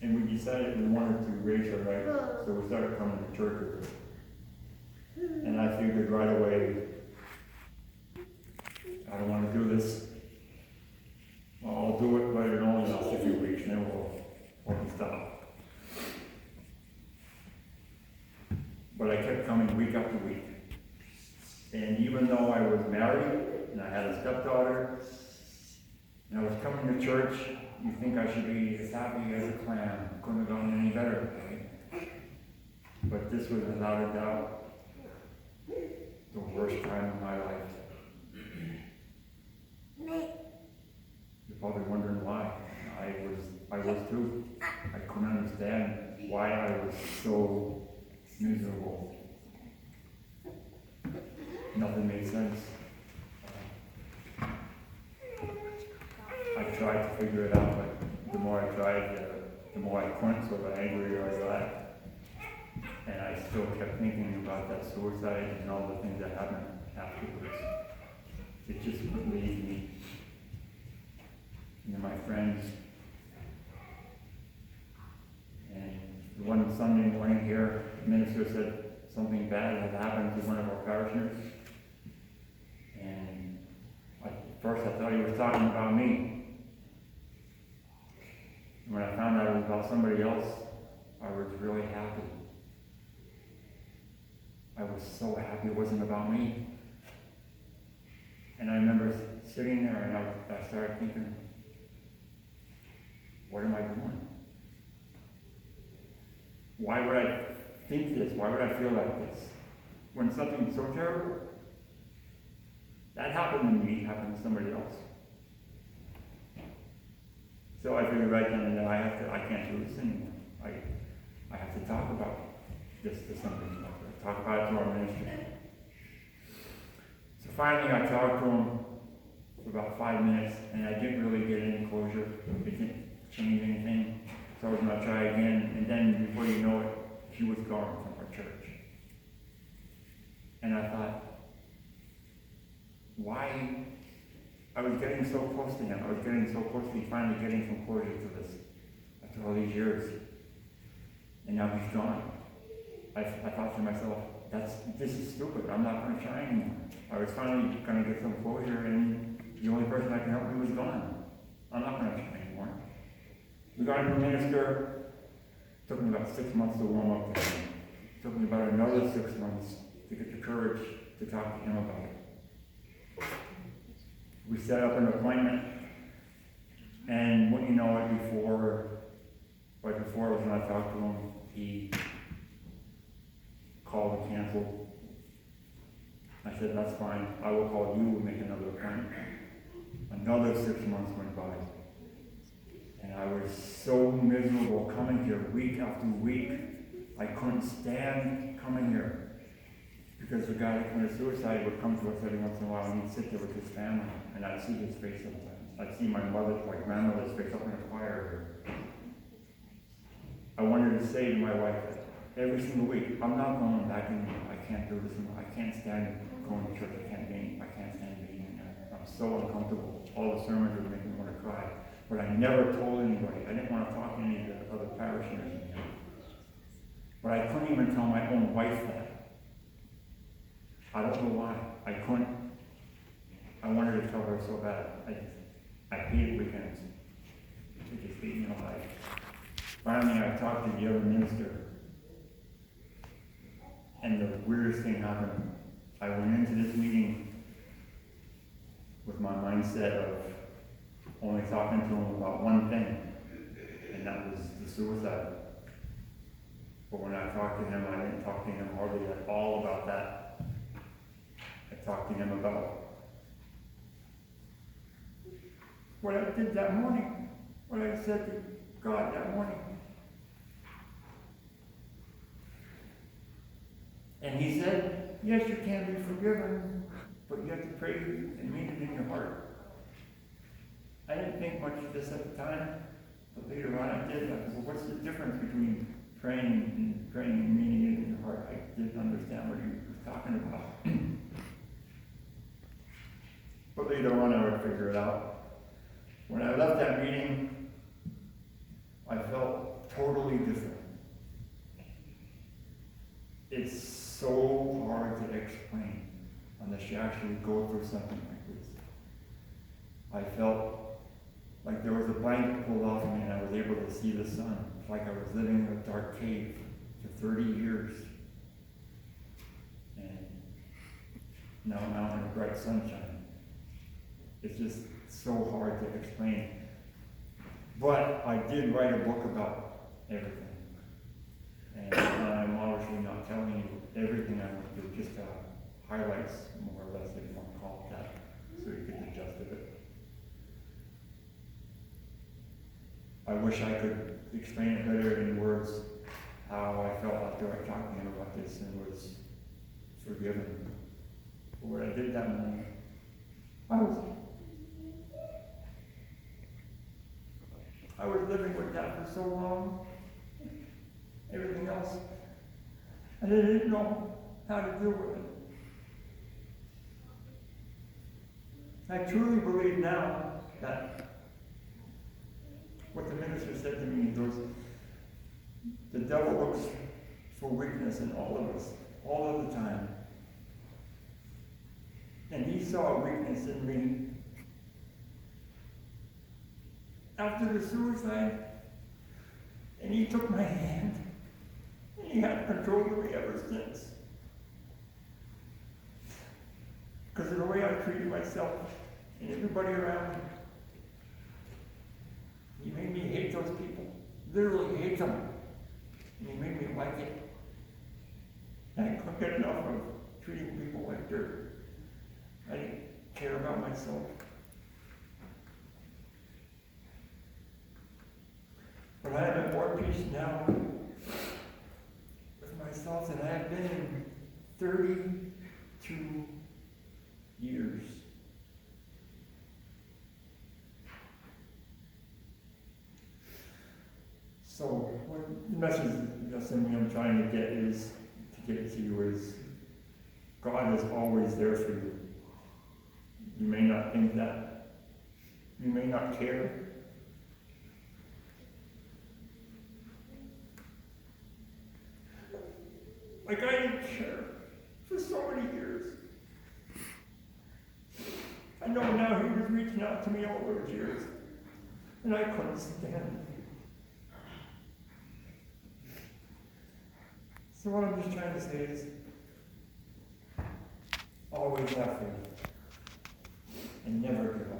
And we decided we wanted to raise her right, so we started coming to church with her. And I figured right away, I don't want to do this. Well, I'll do it, but it only lasts a few weeks, and then we'll stop. But I kept coming week after week. And even though I was married, and I had a stepdaughter, and I was coming to church, you think I should be as happy as a clam. Couldn't have gone any better, right? But this was without a doubt the worst time of my life. You're probably wondering why. I was too. I couldn't understand why I was so miserable. Nothing made sense. I tried to figure it out, but the more I tried, the more I couldn't, so the angrier I got. And I still kept thinking about that suicide and all the things that happened afterwards. It just wouldn't leave me. And my friends. And one Sunday morning here, the minister said something bad had happened to one of our parishioners. And at first I thought he was talking about me. When I found out it was about somebody else, I was really happy. I was so happy it wasn't about me. And I remember sitting there and I started thinking, what am I doing? Why would I think this? Why would I feel like this? When something so terrible that happened to me, happened to somebody else. So I figured right then and there, I can't do this anymore. I have to talk about this to somebody. Talk about it to our ministry. So finally I talked to him for about 5 minutes, and I didn't really get any closure. It didn't change anything. So I was going to try again, and then before you know it, he was gone from our church. And I thought, why? I was getting so close to him. I was getting so close to finally getting some closure to this after all these years. And now he's gone. I thought to myself, this is stupid. I'm not going to try anymore. I was finally going to get some closure, and the only person that can help me was gone. I'm not going to try anymore. We got a new minister. It took me about 6 months to warm up to him. It took me about another 6 months to get the courage to talk to him about it. We set up an appointment, and wouldn't you know it, right before it was when I talked to him, he called and canceled. I said, that's fine. I will call you and make another appointment. Another 6 months went by. And I was so miserable coming here week after week. I couldn't stand coming here. Because the guy that committed suicide would come to us every once in a while, and he'd sit there with his family, and I'd see his face sometimes. I'd see my grandmother's face up in the choir. I wanted to say to my wife every single week, I'm not going back in. I can't do this anymore. I can't stand going to church. I can't stand being in there. I'm so uncomfortable. All the sermons would make me want to cry. But I never told anybody. I didn't want to talk to any of the other parishioners in here. But I couldn't even tell my own wife that. I don't know why. I couldn't. I wanted to tell her so bad. I hated weekends. It just beat me alive. Finally, I talked to the other minister, and the weirdest thing happened. I went into this meeting with my mindset of only talking to him about one thing, and that was the suicide. But when I talked to him, I didn't talk to him hardly at all about that. I talked to him about what I did that morning, what I said to God that morning. And he said, yes, you can be forgiven, but you have to pray and mean it in your heart. I didn't think much of this at the time, but later on I did. I said, well, what's the difference between praying and meaning it in your heart? I didn't understand what he was talking about. But later on I would figure it out. When I left that meeting, I felt totally different. It's so hard to explain unless you actually go through something like this. I felt like there was a blanket pulled off me and I was able to see the sun. It's like I was living in a dark cave for 30 years. And now I'm out in the bright sunshine. It's just so hard to explain. But I did write a book about everything. And I'm obviously not telling you everything I went through, just highlights, more or less, if you want to call it that, so you can digest it. I wish I could explain it better in words, how I felt after I talked to him about this and was forgiven for what I did that morning. I was living with that for so long, everything else, and I didn't know how to deal with it. I truly believe now that what the minister said to me, the devil looks for weakness in all of us, all of the time. And he saw a weakness in me after the suicide, and he took my hand, and he had control of me ever since. Because of the way I treated myself and everybody around me. He made me hate those people, literally hate them. And he made me like it. And I couldn't get enough of treating people like dirt. I didn't care about myself. But I am at more peace now with myself than I have been in 32 years. So, what the message I'm trying to get is, to get to you is, God is always there for you. You may not think that. You may not care. Like I didn't care for so many years. I know now he was reaching out to me all those years, and I couldn't stand it. So what I'm just trying to say is, always have faith, and never give up.